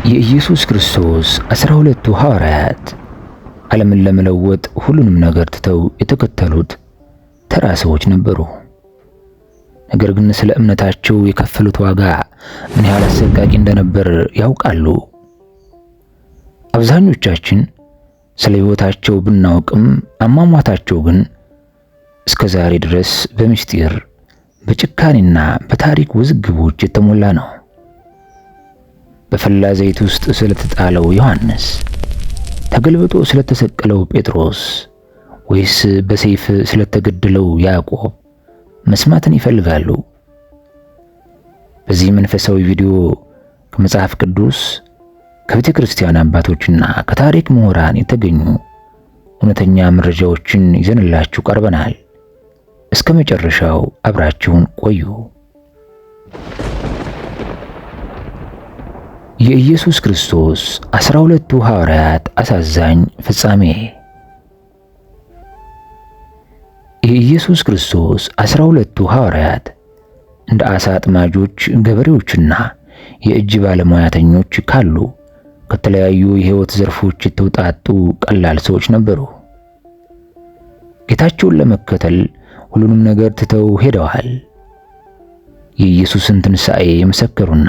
የኢየሱስ ክርስቶስ 12ቱ ሐዋርያት ዓለምን ለመለወጥ ሁሉንም ነገር ትተው የተከተሉት ተራ ሰዎች ነበሩ። ነገር ግን ስለ እምነታቸው የከፈሉት ዋጋ ምን ያህል አሰቃቂ እንደነበር ያውቃሉ። አብዛኞቻችን ስለ ሕይወታቸው ብናውቅም አሟሟታቸው ግን እስከ ዛሬ ድረስ በምስጢር በጭካኔና በታሪክ ውዝግቦች የተሞላ ነው። በፈላ ዘይት ውስጥ ስለተጣለው ዮሐንስ፣ ተገልብጦ ስለተሰቀለው ጴጥሮስ ወይስ በሰይፍ ስለተገደለው ያዕቆብ መስማትን ይፈልጋሉ? በዚህ መንፈሳዊ ቪዲዮ ከመጽሐፍ ቅዱስ ከቤተ ክርስቲያን አባቶችና ከታሪክ ምሁራን የተገኙ እውነተኛ መረጃዎችን ይዘንላችሁ ቀርበናል። እስከ መጨረሻው አብራችሁን ቆዩ። የኢየሱስ ክርስቶስ 12ቱ ሐዋርያት አሳዛኝ ፍጻሜ። የኢየሱስ ክርስቶስ 12ቱ ሐዋርያት እንደ ዓሣ አጥማጆች፣ ገበሬዎችና የእጅ ባለሙያተኞች ካሉ ከተለያዩ የሕይወት ዘርፎች የተውጣጡ ቀላል ሰዎች ነበሩ። ጌታቸውን ለመከተል ሁሉንም ነገር ትተው ሄደዋል። የኢየሱስን ትንሣኤ የመሰከሩና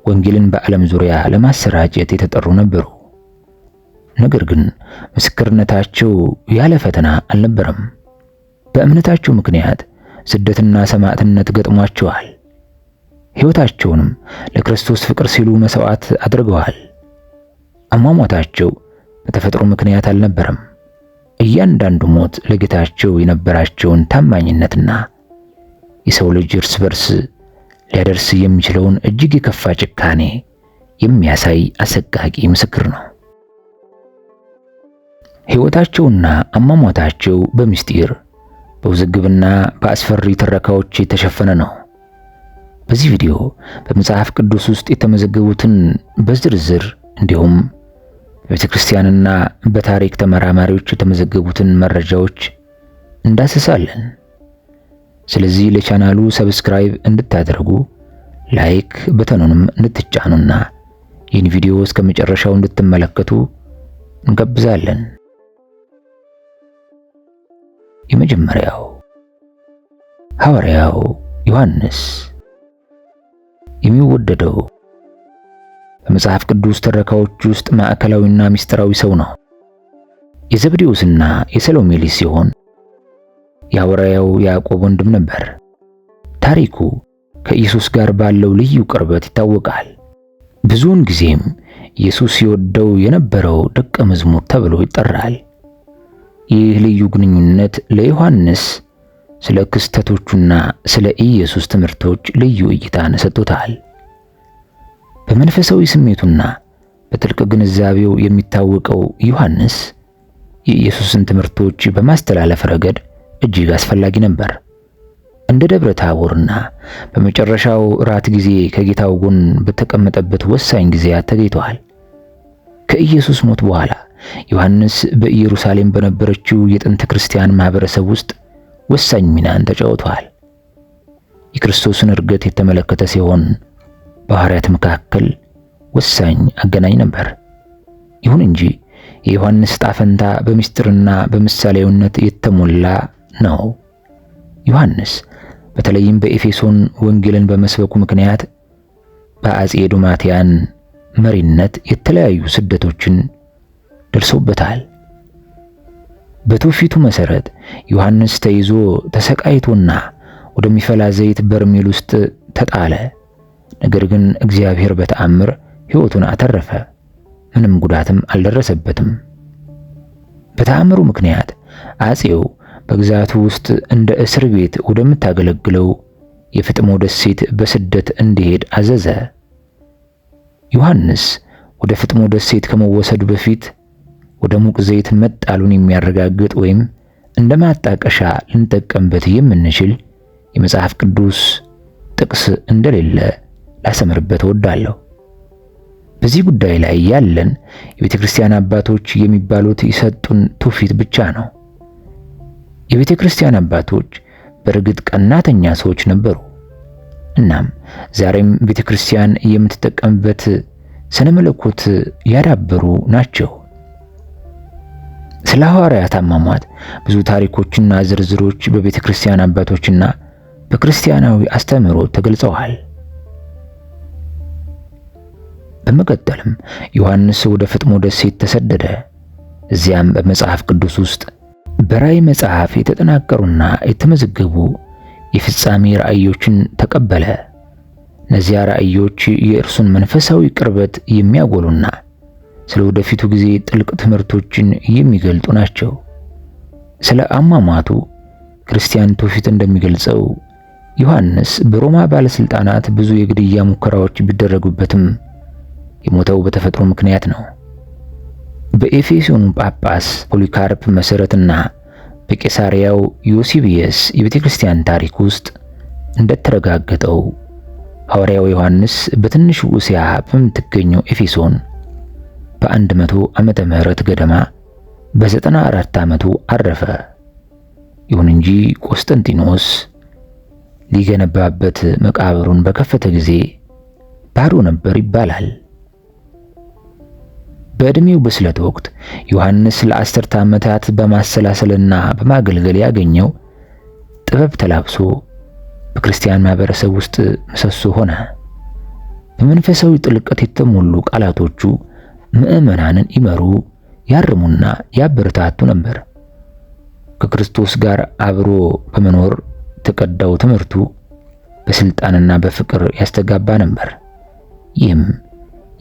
ወንጌልን በዓለም ዙሪያ ለማሰራጨት የተጠሩ ነበሩ። ነገር ግን ምስክርነታቸው ያለ ፈተና አልነበረም። በእምነታቸው ምክንያት ስደትና ሰማዕትነት ገጥሟቸዋል። ሕይወታቸውንም ለክርስቶስ ፍቅር ሲሉ መስዋዕት አድርገዋል። አሟሟታቸው በተፈጥሮ ምክንያት አልነበረም። እያንዳንዱ ሞት ለጌታቸው የነበራቸውን ታማኝነትና የሰው ልጅ እርስ በርስ ሊያደርስ የሚችለውን እጅግ የከፋ ጭካኔ የሚያሳይ አሰቃቂ ምስክር ነው። ሕይወታቸውና አሟሟታቸው በምስጢር በውዝግብና በአስፈሪ ትረካዎች የተሸፈነ ነው። በዚህ ቪዲዮ በመጽሐፍ ቅዱስ ውስጥ የተመዘገቡትን በዝርዝር እንዲሁም በቤተ ክርስቲያንና በታሪክ ተመራማሪዎች የተመዘገቡትን መረጃዎች እንዳስሳለን። ስለዚህ ለቻናሉ ሰብስክራይብ እንድታደርጉ፣ ላይክ በተኑንም እንድትጫኑና ይህን ቪዲዮ እስከ መጨረሻው እንድትመለከቱ እንጋብዛለን። የመጀመሪያው ሐዋርያው ዮሐንስ። የሚወደደው በመጽሐፍ ቅዱስ ትረካዎች ውስጥ ማዕከላዊና ምስጢራዊ ሰው ነው። የዘብዴዎስና የሰሎሜ ልጅ ሲሆን የሐዋርያው ያዕቆብ ወንድም ነበር። ታሪኩ ከኢየሱስ ጋር ባለው ልዩ ቅርበት ይታወቃል። ብዙውን ጊዜም ኢየሱስ ሲወደው የነበረው ደቀ መዝሙር ተብሎ ይጠራል። ይህ ልዩ ግንኙነት ለዮሐንስ ስለ ክስተቶቹና ስለ ኢየሱስ ትምህርቶች ልዩ እይታን ሰጥቶታል። በመንፈሳዊ ስሜቱና በጥልቅ ግንዛቤው የሚታወቀው ዮሐንስ የኢየሱስን ትምህርቶች በማስተላለፍ ረገድ እጅግ አስፈላጊ ነበር። እንደ ደብረ ታቦርና በመጨረሻው ራት ጊዜ ከጌታው ጎን በተቀመጠበት ወሳኝ ጊዜያት ተገኝተዋል። ከኢየሱስ ሞት በኋላ ዮሐንስ በኢየሩሳሌም በነበረችው የጥንት ክርስቲያን ማህበረሰብ ውስጥ ወሳኝ ሚናን ተጫውቷል። የክርስቶስን እርገት የተመለከተ ሲሆን በሐዋርያት መካከል ወሳኝ አገናኝ ነበር። ይሁን እንጂ የዮሐንስ ጣፈንታ በምስጢርና በምሳሌውነት የተሞላ ነው። ዮሐንስ በተለይም በኤፌሶን ወንጌልን በመስበኩ ምክንያት በአጼ ዶማቲያን መሪነት የተለያዩ ስደቶችን ደርሶበታል። በትውፊቱ መሰረት ዮሐንስ ተይዞ ተሰቃይቶና ወደሚፈላ ዘይት በርሜል ውስጥ ተጣለ። ነገር ግን እግዚአብሔር በተአምር ሕይወቱን አተረፈ። ምንም ጉዳትም አልደረሰበትም። በተአምሩ ምክንያት አጼው በግዛቱ ውስጥ እንደ እስር ቤት ወደምታገለግለው የፍጥሞ ደሴት በስደት እንዲሄድ አዘዘ። ዮሐንስ ወደ ፍጥሞ ደሴት ከመወሰዱ በፊት ወደ ሙቅ ዘይት መጣሉን የሚያረጋግጥ ወይም እንደ ማጣቀሻ ልንጠቀምበት የምንችል የመጽሐፍ ቅዱስ ጥቅስ እንደሌለ ላሰምርበት እወዳለሁ። በዚህ ጉዳይ ላይ ያለን የቤተ ክርስቲያን አባቶች የሚባሉት የሰጡን ትውፊት ብቻ ነው። የቤተ ክርስቲያን አባቶች በእርግጥ ቀናተኛ ሰዎች ነበሩ። እናም ዛሬም ቤተ ክርስቲያን የምትጠቀምበት ስነ መለኮት ያዳበሩ ናቸው። ስለ ሐዋርያት አሟሟት ብዙ ታሪኮችና ዝርዝሮች በቤተ ክርስቲያን አባቶችና በክርስቲያናዊ አስተምህሮ ተገልጸዋል። በመቀጠልም ዮሐንስ ወደ ፍጥሞ ደሴት ተሰደደ። እዚያም በመጽሐፍ ቅዱስ ውስጥ በራእይ መጽሐፍ የተጠናቀሩና የተመዘገቡ የፍጻሜ ራእዮችን ተቀበለ። እነዚያ ራእዮች የእርሱን መንፈሳዊ ቅርበት የሚያጎሉና ስለ ወደፊቱ ጊዜ ጥልቅ ትምህርቶችን የሚገልጡ ናቸው። ስለ አሟሟቱ ክርስቲያን ትውፊት እንደሚገልጸው ዮሐንስ በሮማ ባለስልጣናት ብዙ የግድያ ሙከራዎች ቢደረጉበትም የሞተው በተፈጥሮ ምክንያት ነው። በኤፌሶኑ ጳጳስ ፖሊካርፕ መሰረትና በቄሳሪያው ዮሲቢየስ የቤተ ክርስቲያን ታሪክ ውስጥ እንደተረጋገጠው ሐዋርያው ዮሐንስ በትንሹ እስያ በምትገኘው ኤፌሶን በ100 ዓመተ ምህረት ገደማ በ94 ዓመቱ አረፈ። ይሁን እንጂ ቆስጠንጢኖስ ሊገነባበት መቃብሩን በከፈተ ጊዜ ባዶ ነበር ይባላል። በዕድሜው ብስለት ወቅት ዮሐንስ ለ10 ዓመታት በማሰላሰልና በማገልገል ያገኘው ጥበብ ተላብሶ በክርስቲያን ማህበረሰብ ውስጥ ምሰሶ ሆነ። በመንፈሳዊ ጥልቀት የተሞሉ ቃላቶቹ ምዕመናንን ይመሩ፣ ያርሙና ያበረታቱ ነበር። ከክርስቶስ ጋር አብሮ በመኖር ተቀዳው ትምህርቱ በስልጣንና በፍቅር ያስተጋባ ነበር። ይህም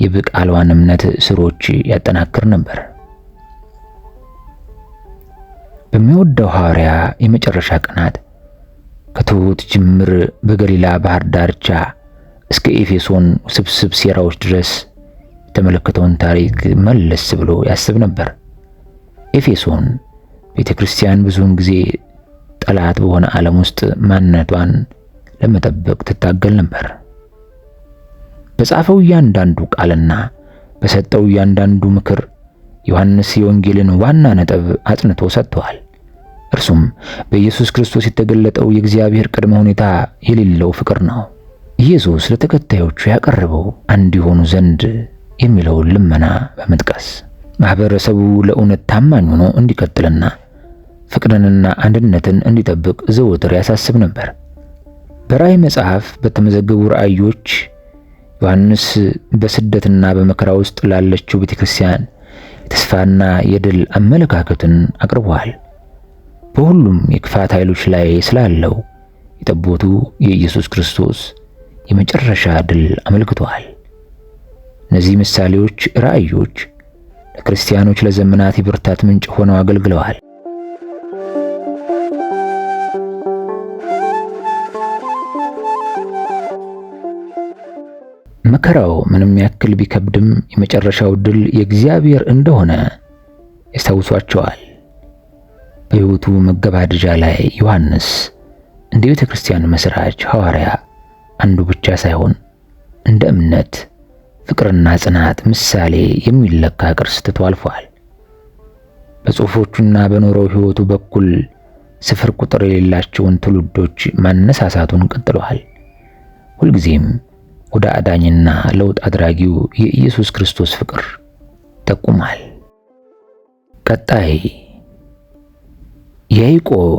የበቃልዋን እምነት ስሮች ያጠናክር ነበር። በሚወደው ሐዋርያ የመጨረሻ ቀናት ከትሑት ጅምር በገሊላ ባህር ዳርቻ እስከ ኤፌሶን ውስብስብ ሴራዎች ድረስ የተመለከተውን ታሪክ መለስ ብሎ ያስብ ነበር። ኤፌሶን ቤተክርስቲያን ብዙውን ጊዜ ጠላት በሆነ ዓለም ውስጥ ማንነቷን ለመጠበቅ ትታገል ነበር። በጻፈው እያንዳንዱ ቃልና በሰጠው እያንዳንዱ ምክር ዮሐንስ የወንጌልን ዋና ነጥብ አጽንቶ ሰጥቷል። እርሱም በኢየሱስ ክርስቶስ የተገለጠው የእግዚአብሔር ቅድመ ሁኔታ የሌለው ፍቅር ነው። ኢየሱስ ለተከታዮቹ ያቀረበው አንድ ይሆኑ ዘንድ የሚለውን ልመና በመጥቀስ ማህበረሰቡ ለእውነት ታማኝ ሆኖ እንዲቀጥልና ፍቅርንና አንድነትን እንዲጠብቅ ዘወትር ያሳስብ ነበር። በራእይ መጽሐፍ በተመዘገቡ ራእዮች ዮሐንስ በስደትና በመከራ ውስጥ ላለችው ቤተክርስቲያን የተስፋና የድል አመለካከትን አቅርቧል። በሁሉም የክፋት ኃይሎች ላይ ስላለው የጠቦቱ የኢየሱስ ክርስቶስ የመጨረሻ ድል አመልክቷል። እነዚህ ምሳሌዎች ራእዮች ለክርስቲያኖች ለዘመናት የብርታት ምንጭ ሆነው አገልግለዋል። መከራው ምንም ያክል ቢከብድም የመጨረሻው ድል የእግዚአብሔር እንደሆነ ያስታውሷቸዋል። በሕይወቱ መገባደጃ ላይ ዮሐንስ እንደ ቤተ ክርስቲያን መስራች ሐዋርያ አንዱ ብቻ ሳይሆን እንደ እምነት፣ ፍቅርና ጽናት ምሳሌ የሚለካ ቅርስ ትቶ አልፏል። በጽሑፎቹና በኖረው ሕይወቱ በኩል ስፍር ቁጥር የሌላቸውን ትውልዶች ማነሳሳቱን ቀጥሏል። ሁልጊዜም ወደ አዳኝና ለውጥ አድራጊው የኢየሱስ ክርስቶስ ፍቅር ጠቁሟል። ቀጣይ ያዕቆብ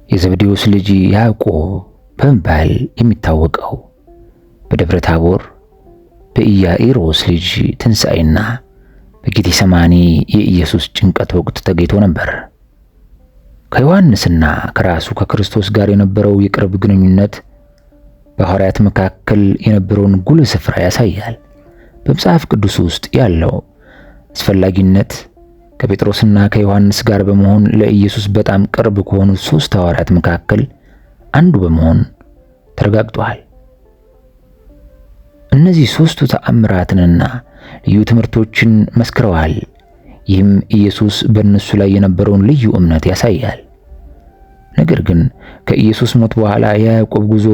የዘብዴዎስ ልጅ ያዕቆብ በመባል የሚታወቀው በደብረ ታቦር በኢያኢሮስ ልጅ ትንሣኤና በጌቴሰማኒ የኢየሱስ ጭንቀት ወቅት ተገኝቶ ነበር። ከዮሐንስና ከራሱ ከክርስቶስ ጋር የነበረው የቅርብ ግንኙነት በሐዋርያት መካከል የነበረውን ጉልህ ስፍራ ያሳያል። በመጽሐፍ ቅዱስ ውስጥ ያለው አስፈላጊነት ከጴጥሮስና ከዮሐንስ ጋር በመሆን ለኢየሱስ በጣም ቅርብ ከሆኑት 3 ሐዋርያት መካከል አንዱ በመሆን ተረጋግጧል። እነዚህ 3ቱ ተአምራትንና ልዩ ትምህርቶችን መስክረዋል። ይህም ኢየሱስ በእነሱ ላይ የነበረውን ልዩ እምነት ያሳያል። ነገር ግን ከኢየሱስ ሞት በኋላ የያዕቆብ ጉዞ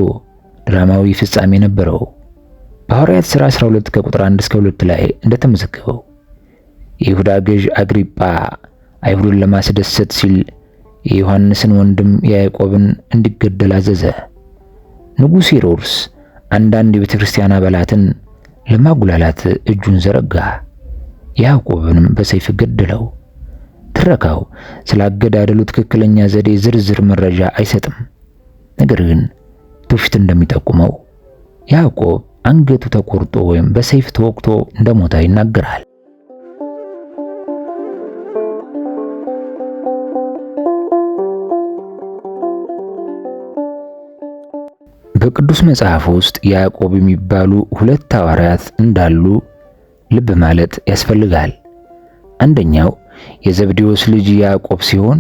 ድራማዊ ፍጻሜ ነበረው። በሐዋርያት ሥራ 12 ከቁጥር 1 እስከ 2 ላይ እንደተመዘገበው የይሁዳ ገዥ አግሪጳ አይሁድን ለማስደሰት ሲል የዮሐንስን ወንድም ያዕቆብን እንዲገደል አዘዘ። ንጉሥ ሄሮድስ አንዳንድ የቤተ ክርስቲያን አባላትን ለማጉላላት እጁን ዘረጋ። ያዕቆብንም በሰይፍ ገደለው። ትረካው ስላገዳደሉ ትክክለኛ ዘዴ ዝርዝር መረጃ አይሰጥም። ነገር ግን ትውፊት እንደሚጠቁመው ያዕቆብ አንገቱ ተቆርጦ ወይም በሰይፍ ተወቅቶ እንደሞተ ይናገራል። በቅዱስ መጽሐፍ ውስጥ ያዕቆብ የሚባሉ ሁለት ሐዋርያት እንዳሉ ልብ ማለት ያስፈልጋል። አንደኛው የዘብዴዎስ ልጅ ያዕቆብ ሲሆን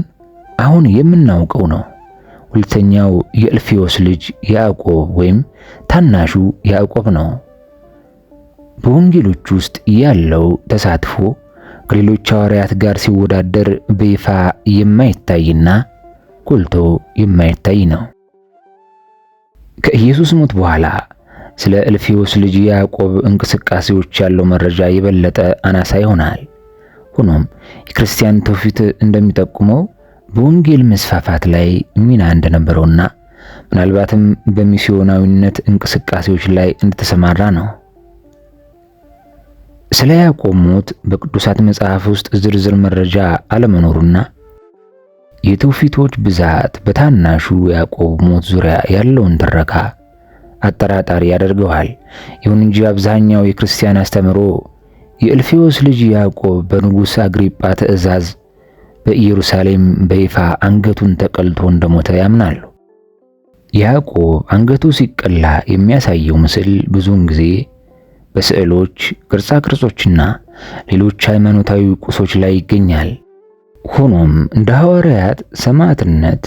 አሁን የምናውቀው ነው። ሁለተኛው የእልፌዎስ ልጅ ያዕቆብ ወይም ታናሹ ያዕቆብ ነው። በወንጌሎች ውስጥ ያለው ተሳትፎ ከሌሎች ሐዋርያት ጋር ሲወዳደር በይፋ የማይታይና ጎልቶ የማይታይ ነው። ከኢየሱስ ሞት በኋላ ስለ እልፌዎስ ልጅ ያዕቆብ እንቅስቃሴዎች ያለው መረጃ የበለጠ አናሳ ይሆናል። ሆኖም የክርስቲያን ትውፊት እንደሚጠቁመው በወንጌል መስፋፋት ላይ ሚና እንደነበረውና ምናልባትም በሚስዮናዊነት እንቅስቃሴዎች ላይ እንደተሰማራ ነው። ስለ ያዕቆብ ሞት በቅዱሳት መጽሐፍ ውስጥ ዝርዝር መረጃ አለመኖሩና የትውፊቶች ብዛት በታናሹ ያዕቆብ ሞት ዙሪያ ያለውን ትረካ አጠራጣሪ ያደርገዋል። ይሁን እንጂ አብዛኛው የክርስቲያን አስተምህሮ የእልፌዎስ ልጅ ያዕቆብ በንጉሥ አግሪጳ ትእዛዝ በኢየሩሳሌም በይፋ አንገቱን ተቀልቶ እንደሞተ ያምናሉ። ያዕቆብ አንገቱ ሲቀላ የሚያሳየው ምስል ብዙውን ጊዜ በስዕሎች፣ ቅርጻ ቅርጾችና ሌሎች ሃይማኖታዊ ቁሶች ላይ ይገኛል። ሆኖም እንደ ሐዋርያት ሰማዕትነት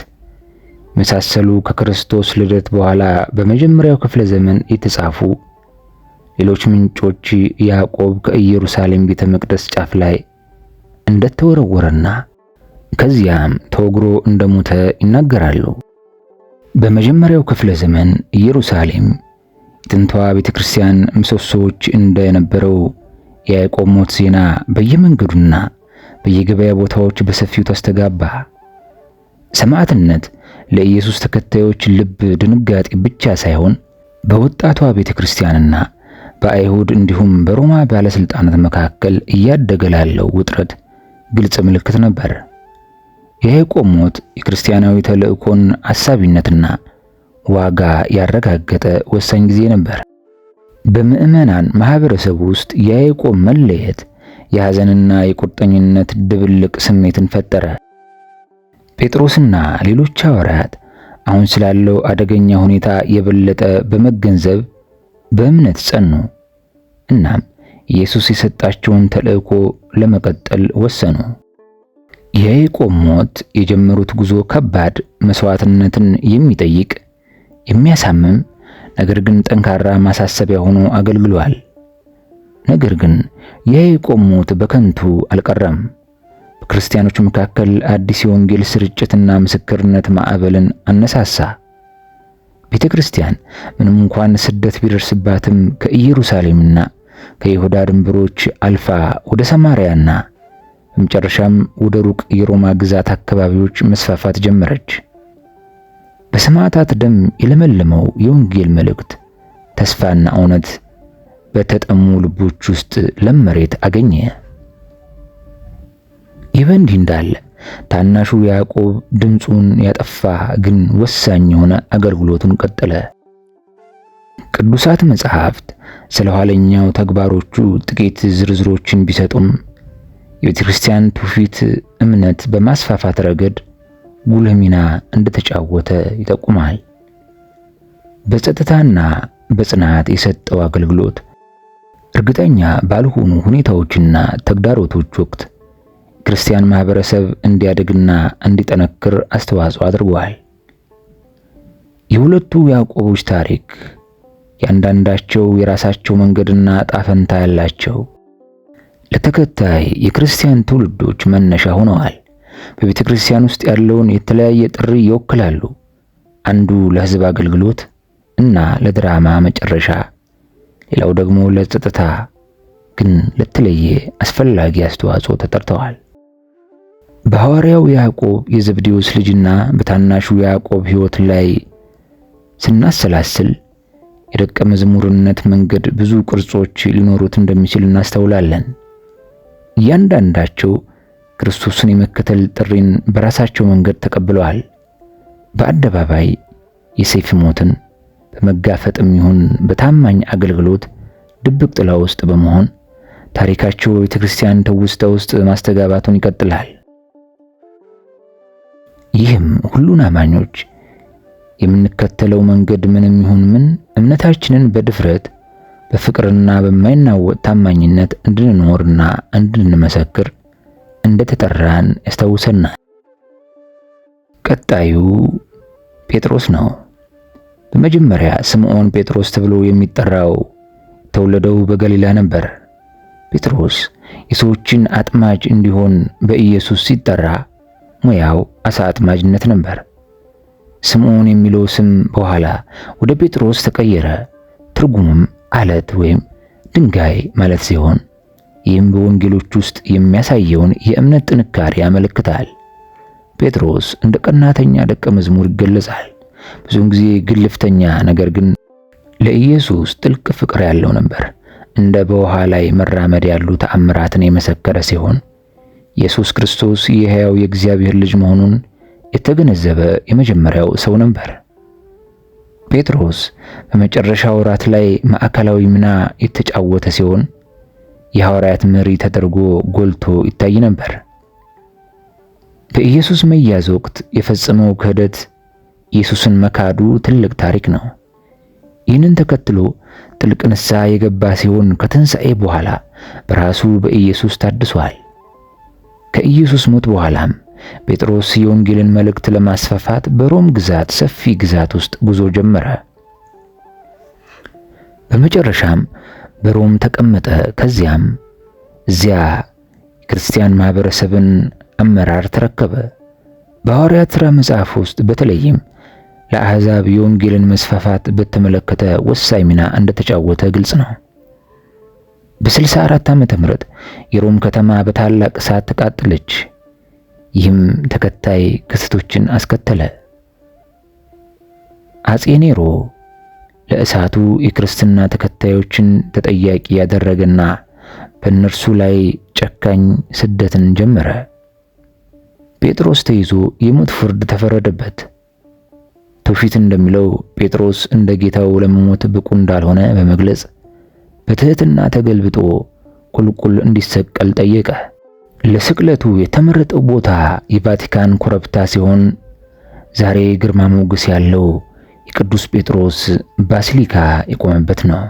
መሳሰሉ ከክርስቶስ ልደት በኋላ በመጀመሪያው ክፍለ ዘመን የተጻፉ ሌሎች ምንጮች ያዕቆብ ከኢየሩሳሌም ቤተ መቅደስ ጫፍ ላይ እንደተወረወረና ከዚያም ተወግሮ እንደሞተ ይናገራሉ። በመጀመሪያው ክፍለ ዘመን ኢየሩሳሌም የጥንቷ ቤተክርስቲያን ምሰሶዎች እንደነበረው የያዕቆብ ሞት ዜና በየመንገዱና በየገበያ ቦታዎች በሰፊው ተስተጋባ። ሰማዕትነት ለኢየሱስ ተከታዮች ልብ ድንጋጤ ብቻ ሳይሆን በወጣቷ ቤተክርስቲያንና በአይሁድ እንዲሁም በሮማ ባለስልጣናት መካከል እያደገ ላለው ውጥረት ግልጽ ምልክት ነበር። የያዕቆብ ሞት የክርስቲያናዊ ተልእኮን አሳቢነትና ዋጋ ያረጋገጠ ወሳኝ ጊዜ ነበር። በምዕመናን ማህበረሰብ ውስጥ የያዕቆብ መለየት የሐዘንና የቁርጠኝነት ድብልቅ ስሜትን ፈጠረ። ጴጥሮስና ሌሎች ሐዋርያት አሁን ስላለው አደገኛ ሁኔታ የበለጠ በመገንዘብ በእምነት ጸኑ። እናም ኢየሱስ የሰጣቸውን ተልእኮ ለመቀጠል ወሰኑ። የያዕቆብ ሞት የጀመሩት ጉዞ ከባድ መስዋዕትነትን የሚጠይቅ የሚያሳምም ነገር ግን ጠንካራ ማሳሰቢያ ሆኖ አገልግሏል። ነገር ግን የያዕቆብ ሞት በከንቱ አልቀረም። በክርስቲያኖች መካከል አዲስ የወንጌል ስርጭትና ምስክርነት ማዕበልን አነሳሳ። ቤተ ክርስቲያን ምንም እንኳን ስደት ቢደርስባትም ከኢየሩሳሌምና ከይሁዳ ድንበሮች አልፋ ወደ ሰማርያና በመጨረሻም ወደ ሩቅ የሮማ ግዛት አካባቢዎች መስፋፋት ጀመረች። በሰማዕታት ደም የለመለመው የወንጌል መልእክት ተስፋና እውነት በተጠሙ ልቦች ውስጥ ለም መሬት አገኘ። ይህ በእንዲህ እንዳለ ታናሹ ያዕቆብ ድምፁን ያጠፋ ግን ወሳኝ የሆነ አገልግሎቱን ቀጠለ። ቅዱሳት መጻሕፍት ስለ ኋለኛው ተግባሮቹ ጥቂት ዝርዝሮችን ቢሰጡም የቤተክርስቲያን ትውፊት እምነት በማስፋፋት ረገድ ጉልህ ሚና እንደተጫወተ ይጠቁማል። በጸጥታና በጽናት የሰጠው አገልግሎት እርግጠኛ ባልሆኑ ሁኔታዎችና ተግዳሮቶች ወቅት ክርስቲያን ማህበረሰብ እንዲያድግና እንዲጠነክር አስተዋጽኦ አድርጓል። የሁለቱ ያዕቆቦች ታሪክ ያንዳንዳቸው የራሳቸው መንገድና ጣፈንታ ያላቸው ለተከታይ የክርስቲያን ትውልዶች መነሻ ሆነዋል። በቤተ ክርስቲያን ውስጥ ያለውን የተለያየ ጥሪ ይወክላሉ። አንዱ ለሕዝብ አገልግሎት እና ለድራማ መጨረሻ፣ ሌላው ደግሞ ለጸጥታ ግን ለተለየ አስፈላጊ አስተዋጽኦ ተጠርተዋል። በሐዋርያው ያዕቆብ የዘብዴዎስ ልጅና በታናሹ ያዕቆብ ሕይወት ላይ ስናሰላስል የደቀ መዝሙርነት መንገድ ብዙ ቅርጾች ሊኖሩት እንደሚችል እናስተውላለን። እያንዳንዳቸው ክርስቶስን የመከተል ጥሪን በራሳቸው መንገድ ተቀብለዋል። በአደባባይ የሰይፍ ሞትን በመጋፈጥም ይሁን በታማኝ አገልግሎት ድብቅ ጥላ ውስጥ በመሆን ታሪካቸው በቤተ ክርስቲያን ትውስታ ውስጥ ማስተጋባቱን ይቀጥላል። ይህም ሁሉን አማኞች የምንከተለው መንገድ ምንም ይሁን ምን እምነታችንን በድፍረት በፍቅርና በማይናወጥ ታማኝነት እንድንኖርና እንድንመሰክር እንደተጠራን ያስታውሰናል። ቀጣዩ ጴጥሮስ ነው። በመጀመሪያ ስምዖን ጴጥሮስ ተብሎ የሚጠራው የተወለደው በገሊላ ነበር። ጴጥሮስ የሰዎችን አጥማጅ እንዲሆን በኢየሱስ ሲጠራ ሙያው አሳ አጥማጅነት ነበር። ስምዖን የሚለው ስም በኋላ ወደ ጴጥሮስ ተቀየረ። ትርጉሙም አለት ወይም ድንጋይ ማለት ሲሆን ይህም በወንጌሎች ውስጥ የሚያሳየውን የእምነት ጥንካሬ ያመለክታል። ጴጥሮስ እንደ ቀናተኛ ደቀ መዝሙር ይገለጻል። ብዙውን ጊዜ ግልፍተኛ፣ ነገር ግን ለኢየሱስ ጥልቅ ፍቅር ያለው ነበር። እንደ በውሃ ላይ መራመድ ያሉ ተአምራትን የመሰከረ ሲሆን ኢየሱስ ክርስቶስ የሕያው የእግዚአብሔር ልጅ መሆኑን የተገነዘበ የመጀመሪያው ሰው ነበር። ጴጥሮስ በመጨረሻው ወራት ላይ ማዕከላዊ ሚና የተጫወተ ሲሆን የሐዋርያት መሪ ተደርጎ ጎልቶ ይታይ ነበር። በኢየሱስ መያዝ ወቅት የፈጸመው ክህደት ኢየሱስን መካዱ ትልቅ ታሪክ ነው። ይህንን ተከትሎ ጥልቅ ንስሐ የገባ ሲሆን ከትንሣኤ በኋላ በራሱ በኢየሱስ ታድሷል። ከኢየሱስ ሞት በኋላም ጴጥሮስ የወንጌልን መልእክት ለማስፋፋት በሮም ግዛት ሰፊ ግዛት ውስጥ ጉዞ ጀመረ። በመጨረሻም በሮም ተቀመጠ። ከዚያም እዚያ የክርስቲያን ማህበረሰብን አመራር ተረከበ። በሐዋርያት ሥራ መጽሐፍ ውስጥ በተለይም ለአሕዛብ የወንጌልን መስፋፋት በተመለከተ ወሳኝ ሚና እንደተጫወተ ግልጽ ነው። በ64 ዓመተ ምህረት የሮም ከተማ በታላቅ እሳት ተቃጠለች። ይህም ተከታይ ክስተቶችን አስከተለ። አጼ ኔሮ ለእሳቱ የክርስትና ተከታዮችን ተጠያቂ ያደረገና በእነርሱ ላይ ጨካኝ ስደትን ጀመረ። ጴጥሮስ ተይዞ የሞት ፍርድ ተፈረደበት። ትውፊት እንደሚለው ጴጥሮስ እንደ ጌታው ለመሞት ብቁ እንዳልሆነ በመግለጽ በትህትና ተገልብጦ ቁልቁል እንዲሰቀል ጠየቀ። ለስቅለቱ የተመረጠው ቦታ የቫቲካን ኮረብታ ሲሆን ዛሬ ግርማ ሞገስ ያለው የቅዱስ ጴጥሮስ ባሲሊካ የቆመበት ነው።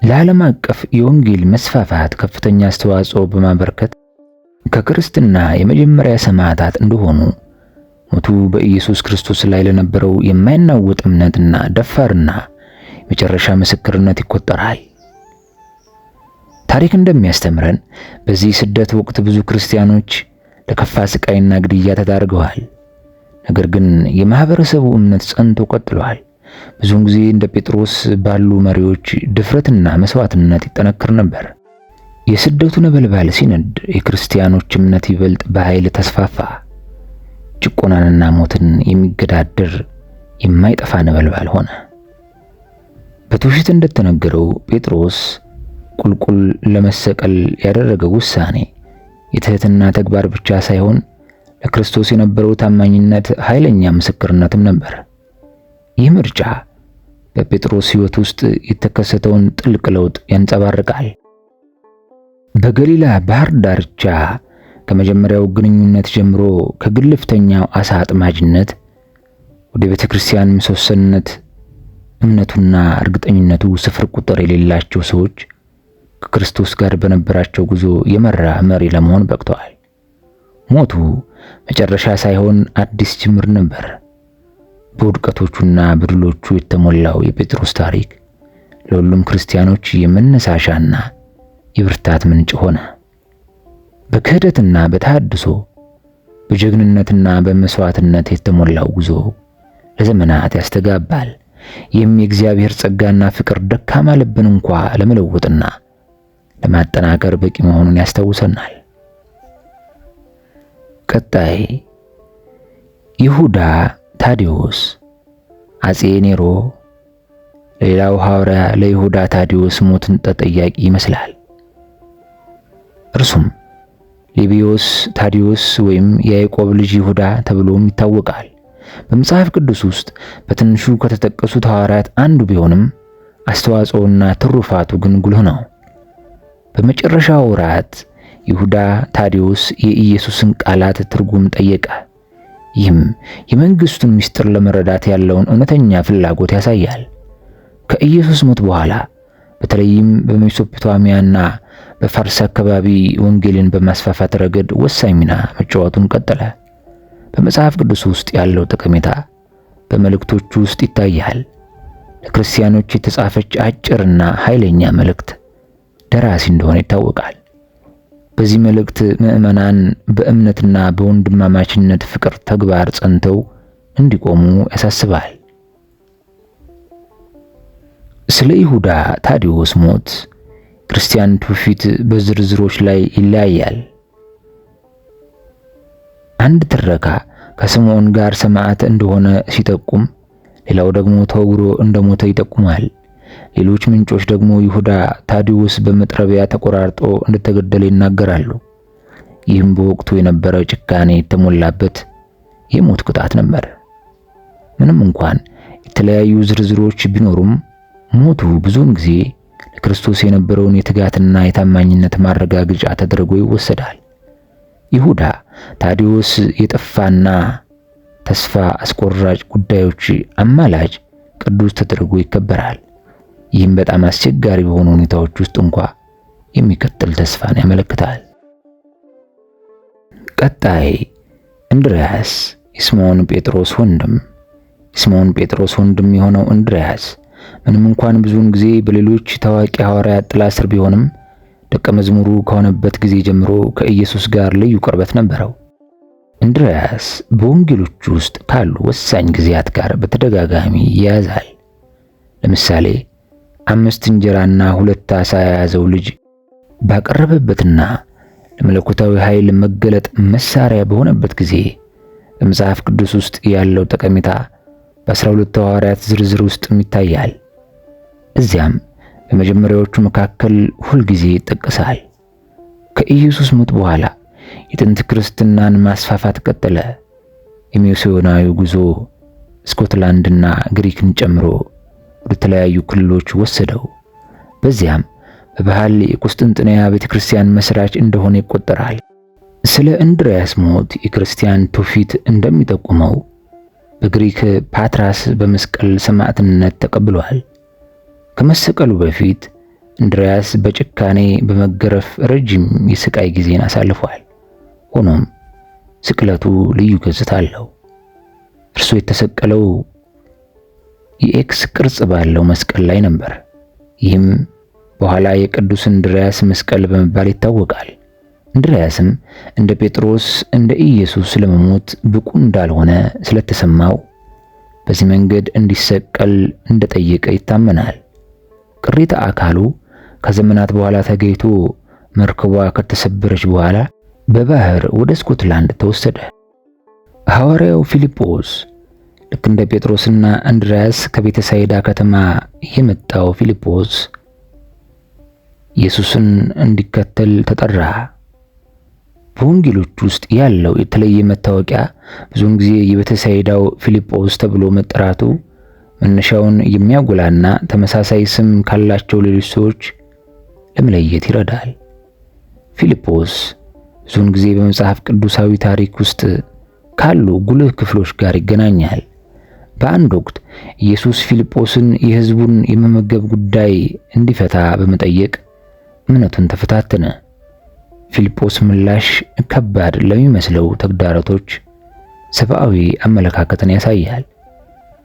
ለዓለም አቀፍ የወንጌል መስፋፋት ከፍተኛ አስተዋጽኦ በማበርከት ከክርስትና የመጀመሪያ ሰማዕታት እንደሆኑ ሞቱ በኢየሱስ ክርስቶስ ላይ ለነበረው የማይናወጥ እምነትና ደፋርና መጨረሻ ምስክርነት ይቆጠራል። ታሪክ እንደሚያስተምረን በዚህ ስደት ወቅት ብዙ ክርስቲያኖች ለከፋ ስቃይና ግድያ ተዳርገዋል። ነገር ግን የማህበረሰቡ እምነት ጸንቶ ቀጥሏል። ብዙውን ጊዜ እንደ ጴጥሮስ ባሉ መሪዎች ድፍረትና መስዋዕትነት ይጠነክር ነበር። የስደቱ ነበልባል ሲነድ የክርስቲያኖች እምነት ይበልጥ በኃይል ተስፋፋ። ጭቆናንና ሞትን የሚገዳደር የማይጠፋ ነበልባል ሆነ። በትውፊት እንደተነገረው ጴጥሮስ ቁልቁል ለመሰቀል ያደረገው ውሳኔ የትህትና ተግባር ብቻ ሳይሆን ለክርስቶስ የነበረው ታማኝነት ኃይለኛ ምስክርነትም ነበር። ይህ ምርጫ በጴጥሮስ ሕይወት ውስጥ የተከሰተውን ጥልቅ ለውጥ ያንጸባርቃል። በገሊላ ባህር ዳርቻ ከመጀመሪያው ግንኙነት ጀምሮ ከግልፍተኛው አሳ አጥማጅነት ወደ ቤተ ክርስቲያን ምሰሶነት እምነቱና እርግጠኝነቱ ስፍር ቁጥር የሌላቸው ሰዎች ከክርስቶስ ጋር በነበራቸው ጉዞ የመራ መሪ ለመሆን በቅተዋል። ሞቱ መጨረሻ ሳይሆን አዲስ ጅምር ነበር። በውድቀቶቹና በድሎቹ የተሞላው የጴጥሮስ ታሪክ ለሁሉም ክርስቲያኖች የመነሳሻና የብርታት ምንጭ ሆነ። በክህደትና በተሐድሶ በጀግንነትና በመስዋዕትነት የተሞላው ጉዞ ለዘመናት ያስተጋባል። ይህም የእግዚአብሔር ጸጋና ፍቅር ደካማ ልብን እንኳ ለመለወጥና ለማጠናከር በቂ መሆኑን ያስታውሰናል። ቀጣይ ይሁዳ ታዲዮስ፣ አጼ ኔሮ ሌላው ሐዋርያ ለይሁዳ ታዲዮስ ሞትን ተጠያቂ ይመስላል። እርሱም ሌቢዮስ ታዲዮስ ወይም የያዕቆብ ልጅ ይሁዳ ተብሎም ይታወቃል። በመጽሐፍ ቅዱስ ውስጥ በትንሹ ከተጠቀሱት ሐዋርያት አንዱ ቢሆንም አስተዋጽኦና ትሩፋቱ ግን ጉልህ ነው። በመጨረሻው ወራት ይሁዳ ታዲዮስ የኢየሱስን ቃላት ትርጉም ጠየቀ። ይህም የመንግስቱን ምስጢር ለመረዳት ያለውን እውነተኛ ፍላጎት ያሳያል። ከኢየሱስ ሞት በኋላ በተለይም በሜሶፖታሚያና በፋርስ አካባቢ ወንጌልን በማስፋፋት ረገድ ወሳኝ ሚና መጫወቱን ቀጠለ። በመጽሐፍ ቅዱስ ውስጥ ያለው ጠቀሜታ በመልእክቶቹ ውስጥ ይታያል። ለክርስቲያኖች የተጻፈች አጭርና ኃይለኛ መልእክት ደራሲ እንደሆነ ይታወቃል። በዚህ መልእክት ምዕመናን በእምነትና በወንድማማችነት ፍቅር ተግባር ጸንተው እንዲቆሙ ያሳስባል። ስለ ይሁዳ ታዲዮስ ሞት ክርስቲያን ትውፊት በዝርዝሮች ላይ ይለያያል። አንድ ትረካ ከስምዖን ጋር ሰማዕት እንደሆነ ሲጠቁም፣ ሌላው ደግሞ ተወግሮ እንደሞተ ይጠቁማል። ሌሎች ምንጮች ደግሞ ይሁዳ ታዲዮስ በመጥረቢያ ተቆራርጦ እንደተገደለ ይናገራሉ። ይህም በወቅቱ የነበረ ጭካኔ የተሞላበት የሞት ቅጣት ነበር። ምንም እንኳን የተለያዩ ዝርዝሮች ቢኖሩም ሞቱ ብዙውን ጊዜ ለክርስቶስ የነበረውን የትጋትና የታማኝነት ማረጋገጫ ተደርጎ ይወሰዳል። ይሁዳ ታዲዮስ የጠፋና ተስፋ አስቆራጭ ጉዳዮች አማላጅ ቅዱስ ተደርጎ ይከበራል። ይህም በጣም አስቸጋሪ በሆኑ ሁኔታዎች ውስጥ እንኳ የሚቀጥል ተስፋን ያመለክታል። ቀጣይ እንድርያስ የስምዖን ጴጥሮስ ወንድም። የስምዖን ጴጥሮስ ወንድም የሆነው እንድርያስ ምንም እንኳን ብዙውን ጊዜ በሌሎች ታዋቂ ሐዋርያት ጥላ ስር ቢሆንም ደቀ መዝሙሩ ከሆነበት ጊዜ ጀምሮ ከኢየሱስ ጋር ልዩ ቅርበት ነበረው። እንድርያስ በወንጌሎች ውስጥ ካሉ ወሳኝ ጊዜያት ጋር በተደጋጋሚ ይያዛል። ለምሳሌ 5 እንጀራና 2 ዓሣ የያዘው ልጅ ባቀረበበትና ለመለኮታዊ ኃይል መገለጥ መሳሪያ በሆነበት ጊዜ በመጽሐፍ ቅዱስ ውስጥ ያለው ጠቀሜታ በ12 ሐዋርያት ዝርዝር ውስጥም ይታያል። እዚያም በመጀመሪያዎቹ መካከል ሁልጊዜ ይጠቀሳል። ከኢየሱስ ሞት በኋላ የጥንት ክርስትናን ማስፋፋት ቀጠለ። የሚስዮናዊ ጉዞ ስኮትላንድና ግሪክን ጨምሮ ወደ ተለያዩ ክልሎች ወሰደው። በዚያም በባህል የቁስጥንጥንያ ቤተክርስቲያን መስራች እንደሆነ ይቆጠራል። ስለ እንድርያስ ሞት የክርስቲያን ትውፊት እንደሚጠቁመው በግሪክ ፓትራስ በመስቀል ሰማዕትነት ተቀብሏል። ከመሰቀሉ በፊት እንድርያስ በጭካኔ በመገረፍ ረጅም የስቃይ ጊዜን አሳልፏል። ሆኖም ስቅለቱ ልዩ ገጽታ አለው። እርሱ የተሰቀለው የኤክስ ቅርጽ ባለው መስቀል ላይ ነበር። ይህም በኋላ የቅዱስ እንድርያስ መስቀል በመባል ይታወቃል። እንድርያስም እንደ ጴጥሮስ እንደ ኢየሱስ ለመሞት ብቁ እንዳልሆነ ስለተሰማው በዚህ መንገድ እንዲሰቀል እንደጠየቀ ይታመናል። ቅሪተ አካሉ ከዘመናት በኋላ ተገኝቶ መርከቧ ከተሰበረች በኋላ በባህር ወደ ስኮትላንድ ተወሰደ። ሐዋርያው ፊልጶስ ልክ እንደ ጴጥሮስና እንድርያስ ከቤተሳይዳ ከተማ የመጣው ፊልጶስ ኢየሱስን እንዲከተል ተጠራ። በወንጌሎች ውስጥ ያለው የተለየ መታወቂያ ብዙውን ጊዜ የቤተሳይዳው ፊልጶስ ተብሎ መጠራቱ መነሻውን የሚያጎላና ተመሳሳይ ስም ካላቸው ሌሎች ሰዎች ለመለየት ይረዳል። ፊልጶስ ብዙውን ጊዜ በመጽሐፍ ቅዱሳዊ ታሪክ ውስጥ ካሉ ጉልህ ክፍሎች ጋር ይገናኛል። በአንድ ወቅት ኢየሱስ ፊልጶስን የሕዝቡን የመመገብ ጉዳይ እንዲፈታ በመጠየቅ እምነቱን ተፈታተነ። ፊልጶስ ምላሽ ከባድ ለሚመስለው ተግዳሮቶች ሰብአዊ አመለካከትን ያሳያል።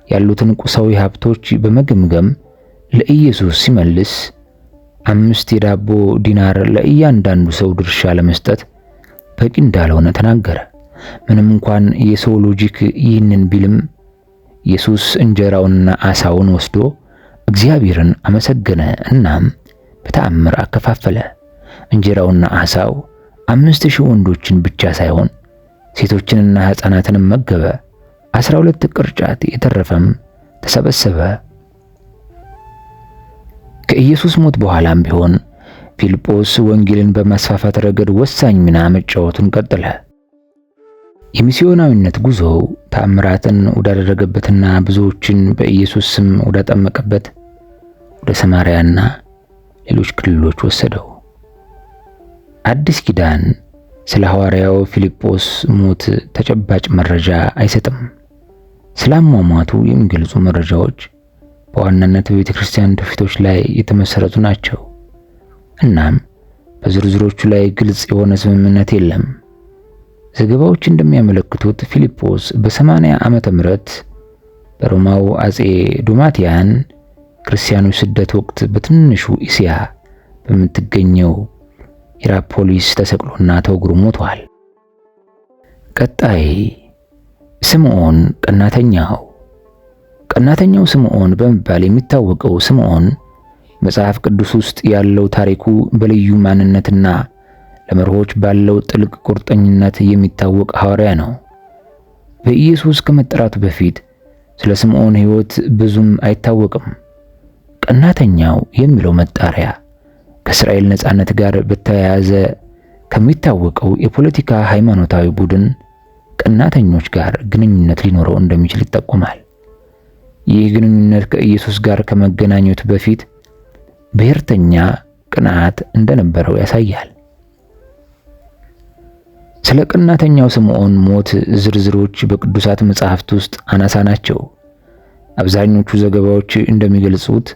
ያሉትን ቁሳዊ ሀብቶች በመገምገም ለኢየሱስ ሲመልስ 5 የዳቦ ዲናር ለእያንዳንዱ ሰው ድርሻ ለመስጠት በቂ እንዳልሆነ ተናገረ። ምንም እንኳን የሰው ሎጂክ ይህንን ቢልም ኢየሱስ እንጀራውንና ዓሣውን ወስዶ እግዚአብሔርን አመሰገነ እናም በተአምር አከፋፈለ። እንጀራውና ዓሣው 5000 ወንዶችን ብቻ ሳይሆን ሴቶችንና ሕፃናትንም መገበ። 12 ቅርጫት የተረፈም ተሰበሰበ። ከኢየሱስ ሞት በኋላም ቢሆን ፊልጶስ ወንጌልን በማስፋፋት ረገድ ወሳኝ ሚና መጫወቱን ቀጠለ። የሚስዮናዊነት ጉዞው ተአምራትን ወዳደረገበትና ብዙዎችን በኢየሱስ ስም ወዳጠመቀበት ወደ ሰማርያና ሌሎች ክልሎች ወሰደው። አዲስ ኪዳን ስለ ሐዋርያው ፊልጶስ ሞት ተጨባጭ መረጃ አይሰጥም። ስለ አሟሟቱ የሚገልጹ መረጃዎች በዋናነት በቤተ ክርስቲያን ትውፊቶች ላይ የተመሰረቱ ናቸው። እናም በዝርዝሮቹ ላይ ግልጽ የሆነ ስምምነት የለም። ዘገባዎች እንደሚያመለክቱት ፊልጶስ በ80 ዓመተ ምህረት በሮማው አጼ ዶማቲያን ክርስቲያኖች ስደት ወቅት በትንሹ እስያ በምትገኘው ሂራፖሊስ ተሰቅሎና ተወግሮ ሞቷል። ቀጣይ ስምዖን ቀናተኛው። ቀናተኛው ስምዖን በመባል የሚታወቀው ስምዖን መጽሐፍ ቅዱስ ውስጥ ያለው ታሪኩ በልዩ ማንነትና ለመርሆች ባለው ጥልቅ ቁርጠኝነት የሚታወቅ ሐዋርያ ነው። በኢየሱስ ከመጠራቱ በፊት ስለ ስምዖን ሕይወት ብዙም አይታወቅም። ቀናተኛው የሚለው መጣሪያ ከእስራኤል ነጻነት ጋር በተያያዘ ከሚታወቀው የፖለቲካ ሃይማኖታዊ ቡድን ቀናተኞች ጋር ግንኙነት ሊኖረው እንደሚችል ይጠቁማል። ይህ ግንኙነት ከኢየሱስ ጋር ከመገናኘቱ በፊት ብሔርተኛ ቅንዓት እንደነበረው ያሳያል። ስለ ቀናተኛው ስምዖን ሞት ዝርዝሮች በቅዱሳት መጻሕፍት ውስጥ አናሳ ናቸው። አብዛኞቹ ዘገባዎች እንደሚገልጹት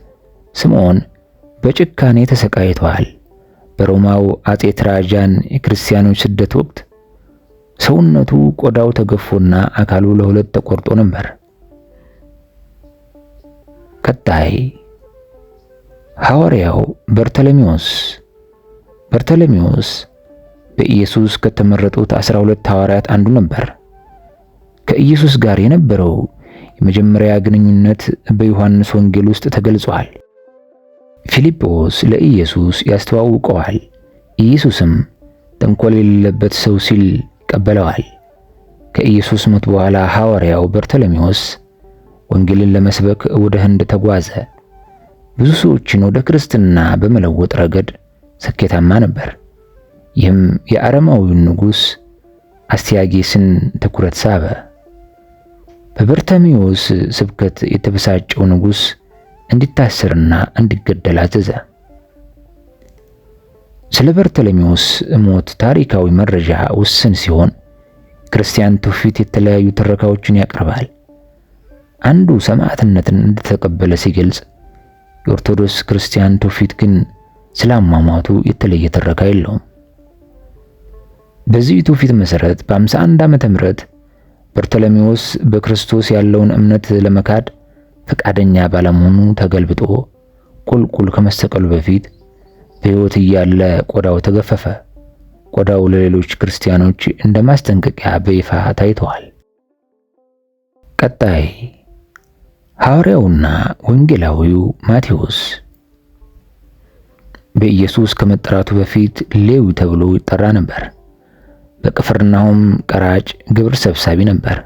ስምዖን በጭካኔ ተሰቃይቷል። በሮማው አጼ ትራጃን የክርስቲያኖች ስደት ወቅት ሰውነቱ ቆዳው ተገፎና አካሉ ለሁለት ተቆርጦ ነበር። ቀጣይ ሐዋርያው በርተሎሜዎስ። በርተሎሜዎስ በኢየሱስ ከተመረጡት 12 ሐዋርያት አንዱ ነበር። ከኢየሱስ ጋር የነበረው የመጀመሪያ ግንኙነት በዮሐንስ ወንጌል ውስጥ ተገልጿል። ፊልጶስ ለኢየሱስ ያስተዋውቀዋል። ኢየሱስም ተንኮል የሌለበት ሰው ሲል ይቀበለዋል። ከኢየሱስ ሞት በኋላ ሐዋርያው በርተሎሜዎስ ወንጌልን ለመስበክ ወደ ህንድ ተጓዘ። ብዙ ሰዎችን ወደ ክርስትና በመለወጥ ረገድ ስኬታማ ነበር። ይህም የአረማዊውን ንጉሥ አስቲያጌስን ትኩረት ሳበ። በበርተሎሜዎስ ስብከት የተበሳጨው ንጉሥ እንዲታሰርና እንዲገደል አዘዘ። ስለ በርተሎሜዎስ ሞት ታሪካዊ መረጃ ውስን ሲሆን ክርስቲያን ትውፊት የተለያዩ ትረካዎችን ያቀርባል። አንዱ ሰማዕትነትን እንደተቀበለ ሲገልጽ፣ የኦርቶዶክስ ክርስቲያን ትውፊት ግን ስለ አሟሟቱ የተለየ ትረካ የለውም። በዚህ ትውፊት መሰረት በ51 ዓመተ ምህረት በርተሎሜዎስ በክርስቶስ ያለውን እምነት ለመካድ ፈቃደኛ ባለመሆኑ ተገልብጦ ቁልቁል ከመሰቀሉ በፊት በሕይወት እያለ ቆዳው ተገፈፈ። ቆዳው ለሌሎች ክርስቲያኖች እንደ ማስጠንቀቂያ በይፋ ታይተዋል። ቀጣይ ሐዋርያውና ወንጌላዊው ማቴዎስ። በኢየሱስ ከመጠራቱ በፊት ሌዊ ተብሎ ይጠራ ነበር። በቅፍርናሆም ቀራጭ ግብር ሰብሳቢ ነበር።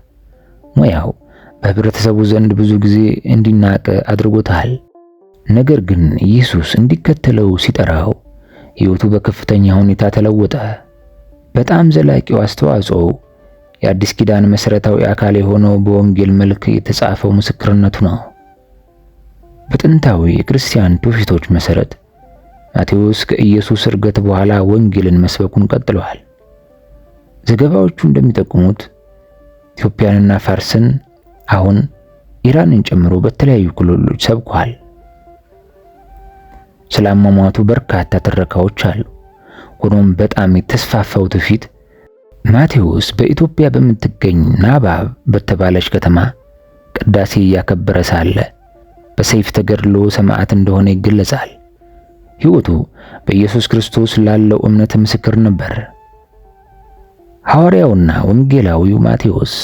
ሙያው በህብረተሰቡ ዘንድ ብዙ ጊዜ እንዲናቅ አድርጎታል። ነገር ግን ኢየሱስ እንዲከተለው ሲጠራው ሕይወቱ በከፍተኛ ሁኔታ ተለወጠ። በጣም ዘላቂው አስተዋጽኦ የአዲስ ኪዳን መሠረታዊ አካል የሆነው በወንጌል መልክ የተጻፈው ምስክርነቱ ነው። በጥንታዊ የክርስቲያን ትውፊቶች መሠረት ማቴዎስ ከኢየሱስ ዕርገት በኋላ ወንጌልን መስበኩን ቀጥሏል። ዘገባዎቹ እንደሚጠቁሙት ኢትዮጵያንና ፋርስን፣ አሁን ኢራንን ጨምሮ በተለያዩ ክልሎች ሰብኳል። ስለ አሟሟቱ በርካታ ትረካዎች አሉ። ሆኖም በጣም የተስፋፋው ትውፊት ማቴዎስ በኢትዮጵያ በምትገኝ ናባብ በተባለች ከተማ ቅዳሴ እያከበረ ሳለ በሰይፍ ተገድሎ ሰማዕት እንደሆነ ይገለጻል። ሕይወቱ በኢየሱስ ክርስቶስ ላለው እምነት ምስክር ነበር። ሐዋርያውና ወንጌላዊው ማቴዎስ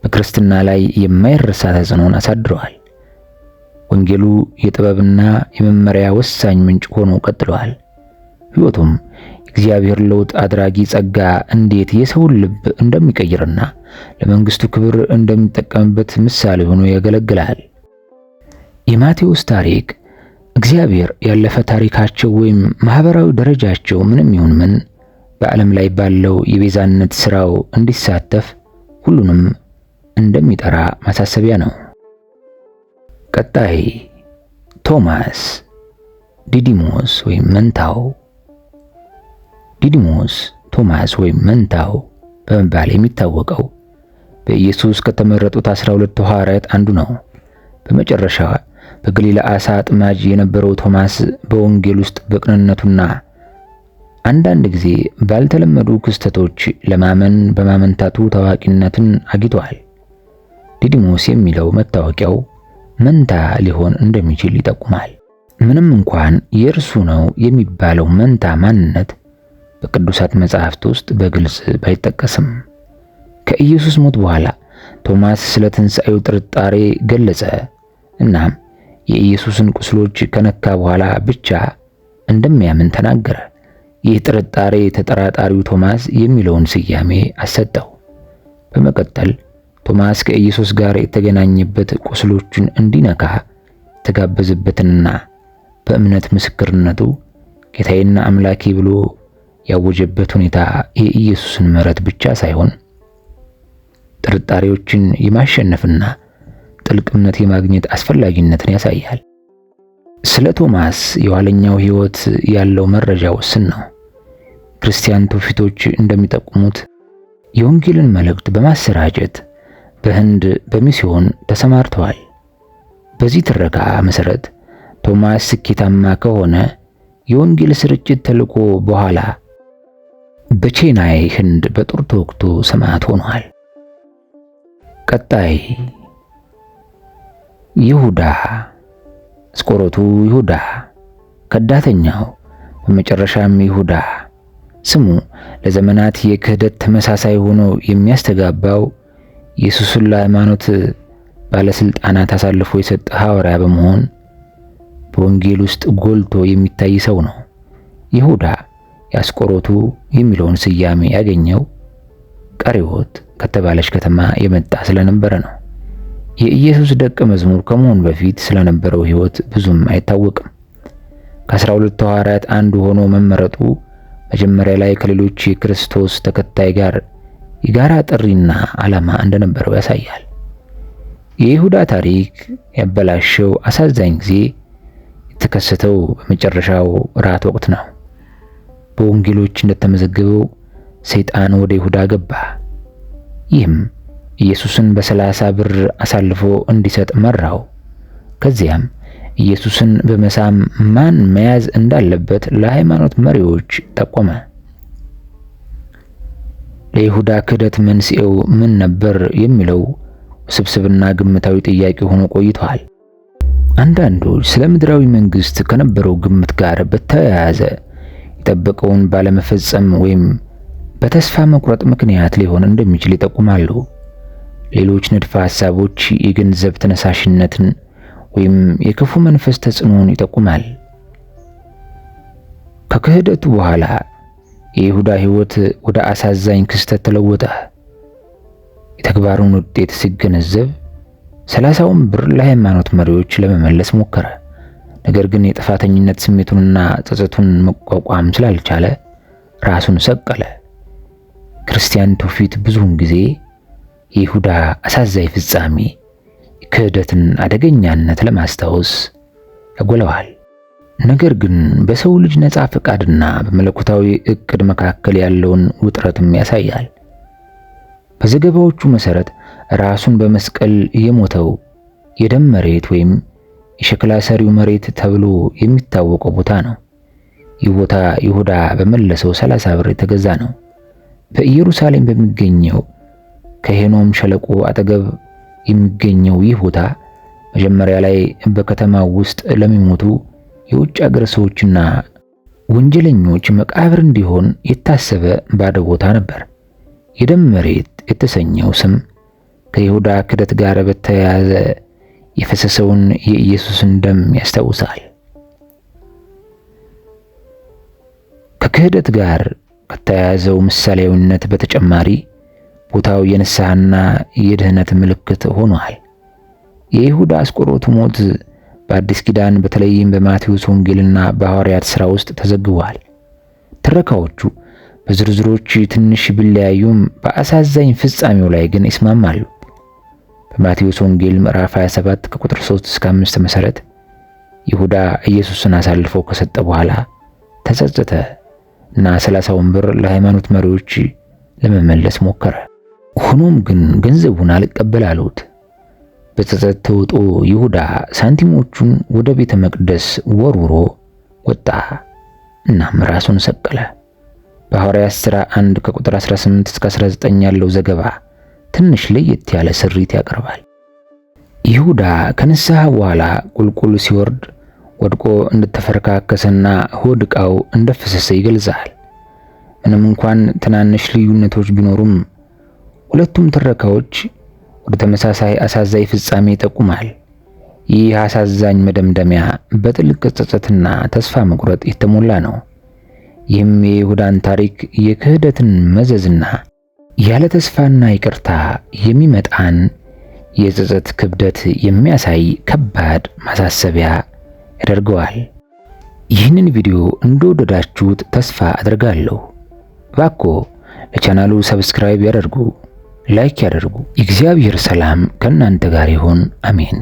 በክርስትና ላይ የማይረሳ ተጽዕኖን አሳድረዋል። ወንጌሉ የጥበብና የመመሪያ ወሳኝ ምንጭ ሆኖ ቀጥሏል። ሕይወቱም እግዚአብሔር ለውጥ አድራጊ ጸጋ እንዴት የሰውን ልብ እንደሚቀይርና ለመንግስቱ ክብር እንደሚጠቀምበት ምሳሌ ሆኖ ያገለግላል። የማቴዎስ ታሪክ እግዚአብሔር ያለፈ ታሪካቸው ወይም ማህበራዊ ደረጃቸው ምንም ይሁን ምን በዓለም ላይ ባለው የቤዛነት ሥራው እንዲሳተፍ ሁሉንም እንደሚጠራ ማሳሰቢያ ነው። ቀጣይ ቶማስ ዲዲሞስ ወይም መንታው። ዲዲሞስ ቶማስ ወይም መንታው በመባል የሚታወቀው በኢየሱስ ከተመረጡት 12 ሐዋርያት አንዱ ነው። በመጨረሻ በገሊላ ዓሣ አጥማጅ የነበረው ቶማስ በወንጌል ውስጥ በቅንነቱና አንዳንድ ጊዜ ባልተለመዱ ክስተቶች ለማመን በማመንታቱ ታዋቂነትን አግኝቷል። ዲዲሞስ የሚለው መታወቂያው መንታ ሊሆን እንደሚችል ይጠቁማል። ምንም እንኳን የእርሱ ነው የሚባለው መንታ ማንነት በቅዱሳት መጻሕፍት ውስጥ በግልጽ ባይጠቀስም ከኢየሱስ ሞት በኋላ ቶማስ ስለ ትንሣኤው ጥርጣሬ ገለጸ። እናም የኢየሱስን ቁስሎች ከነካ በኋላ ብቻ እንደሚያምን ተናገረ። ይህ ጥርጣሬ ተጠራጣሪው ቶማስ የሚለውን ስያሜ አሰጠው። በመቀጠል ቶማስ ከኢየሱስ ጋር የተገናኘበት ቁስሎቹን እንዲነካ የተጋበዘበትንና በእምነት ምስክርነቱ ጌታዬና አምላኬ ብሎ ያወጀበት ሁኔታ የኢየሱስን ምሕረት ብቻ ሳይሆን ጥርጣሬዎችን የማሸነፍና ጥልቅ እምነት የማግኘት አስፈላጊነትን ያሳያል። ስለ ቶማስ የኋለኛው ሕይወት ያለው መረጃ ውስን ነው። ክርስቲያን ትውፊቶች እንደሚጠቁሙት የወንጌልን መልእክት በማሰራጨት በህንድ በሚስዮን ተሰማርተዋል። በዚህ ትረካ መሰረት ቶማስ ስኬታማ ከሆነ የወንጌል ስርጭት ተልዕኮ በኋላ በቼናይ ህንድ በጦር ተወግቶ ሰማዕት ሆኗል። ቀጣይ ይሁዳ አስቆሮቱ ይሁዳ ከዳተኛው በመጨረሻም ይሁዳ። ስሙ ለዘመናት የክህደት ተመሳሳይ ሆኖ የሚያስተጋባው ኢየሱስን ለሃይማኖት ባለስልጣናት አሳልፎ የሰጠ ሐዋርያ በመሆን በወንጌል ውስጥ ጎልቶ የሚታይ ሰው ነው። ይሁዳ የአስቆሮቱ የሚለውን ስያሜ ያገኘው ቀሪዎት ከተባለች ከተማ የመጣ ስለነበረ ነው። የኢየሱስ ደቀ መዝሙር ከመሆን በፊት ስለነበረው ሕይወት ብዙም አይታወቅም። ከ12 ሐዋርያት አንዱ ሆኖ መመረጡ መጀመሪያ ላይ ከሌሎች የክርስቶስ ተከታይ ጋር የጋራ ጥሪና ዓላማ እንደነበረው ያሳያል። የይሁዳ ታሪክ ያበላሸው አሳዛኝ ጊዜ የተከሰተው በመጨረሻው ራት ወቅት ነው። በወንጌሎች እንደተመዘገበው ሰይጣን ወደ ይሁዳ ገባ። ይህም ኢየሱስን በ30 ብር አሳልፎ እንዲሰጥ መራው። ከዚያም ኢየሱስን በመሳም ማን መያዝ እንዳለበት ለሃይማኖት መሪዎች ጠቆመ። ለይሁዳ ክህደት መንስኤው ምን ነበር የሚለው ውስብስብና ግምታዊ ጥያቄ ሆኖ ቆይቷል። አንዳንዶች ስለ ምድራዊ መንግስት ከነበረው ግምት ጋር በተያያዘ የጠበቀውን ባለመፈጸም ወይም በተስፋ መቁረጥ ምክንያት ሊሆን እንደሚችል ይጠቁማሉ። ሌሎች ንድፈ ሐሳቦች የገንዘብ ተነሳሽነትን ወይም የክፉ መንፈስ ተጽዕኖን ይጠቁማል። ከክህደቱ በኋላ የይሁዳ ሕይወት ወደ አሳዛኝ ክስተት ተለወጠ። የተግባሩን ውጤት ሲገነዘብ 30ውን ብር ለሃይማኖት መሪዎች ለመመለስ ሞከረ። ነገር ግን የጥፋተኝነት ስሜቱንና ጸጸቱን መቋቋም ስላልቻለ ራሱን ሰቀለ። ክርስቲያን ትውፊት ብዙውን ጊዜ የይሁዳ አሳዛኝ ፍጻሜ የክህደትን አደገኛነት ለማስታወስ ያጎላዋል። ነገር ግን በሰው ልጅ ነፃ ፈቃድና በመለኮታዊ ዕቅድ መካከል ያለውን ውጥረትም ያሳያል። በዘገባዎቹ መሰረት ራሱን በመስቀል የሞተው የደም መሬት ወይም የሸክላ ሰሪው መሬት ተብሎ የሚታወቀው ቦታ ነው። ይህ ቦታ ይሁዳ በመለሰው 30 ብር የተገዛ ነው። በኢየሩሳሌም በሚገኘው ከሄኖም ሸለቆ አጠገብ የሚገኘው ይህ ቦታ መጀመሪያ ላይ በከተማው ውስጥ ለሚሞቱ የውጭ አገር ሰዎችና ወንጀለኞች መቃብር እንዲሆን የታሰበ ባዶ ቦታ ነበር። የደም መሬት የተሰኘው ስም ከይሁዳ ክህደት ጋር በተያያዘ የፈሰሰውን የኢየሱስን ደም ያስታውሳል። ከክህደት ጋር ከተያያዘው ምሳሌያዊነት በተጨማሪ ቦታው የንስሐና የድህነት ምልክት ሆኗል። የይሁዳ አስቆሮቱ ሞት በአዲስ ኪዳን በተለይም በማቴዎስ ወንጌልና በሐዋርያት ሥራ ውስጥ ተዘግበዋል። ትረካዎቹ በዝርዝሮች ትንሽ ቢለያዩም በአሳዛኝ ፍጻሜው ላይ ግን ይስማማሉ። በማቴዎስ ወንጌል ምዕራፍ 27 ከቁጥር 3 እስከ 5 መሰረት ይሁዳ ኢየሱስን አሳልፎ ከሰጠ በኋላ ተጸጸተ እና 30 ብር ለሃይማኖት መሪዎች ለመመለስ ሞከረ። ሆኖም ግን ገንዘቡን አልቀበል አሉት። በጸጸት ተውጦ ይሁዳ ሳንቲሞቹን ወደ ቤተ መቅደስ ወርውሮ ወጣ እናም ራሱን ሰቀለ። በሐዋርያት ሥራ 1 ከቁጥር 18 እስከ 19 ያለው ዘገባ ትንሽ ለየት ያለ ስሪት ያቀርባል። ይሁዳ ከንስሐ በኋላ ቁልቁል ሲወርድ ወድቆ እንደተፈረካከሰና ሆድ ዕቃው እንደፈሰሰ ይገልጻል። ምንም እንኳን ትናንሽ ልዩነቶች ቢኖሩም ሁለቱም ትረካዎች ወደ ተመሳሳይ አሳዛኝ ፍጻሜ ይጠቁማል። ይህ አሳዛኝ መደምደሚያ በጥልቅ ጸጸትና ተስፋ መቁረጥ የተሞላ ነው። ይህም የይሁዳን ታሪክ፣ የክህደትን መዘዝና ያለ ተስፋና ይቅርታ የሚመጣን የጸጸት ክብደት የሚያሳይ ከባድ ማሳሰቢያ ያደርገዋል። ይህንን ቪዲዮ እንደወደዳችሁት ተስፋ አድርጋለሁ። እባክዎ ለቻናሉ ሰብስክራይብ ያደርጉ፣ ላይክ ያደርጉ። የእግዚአብሔር ሰላም ከእናንተ ጋር ይሁን። አሜን።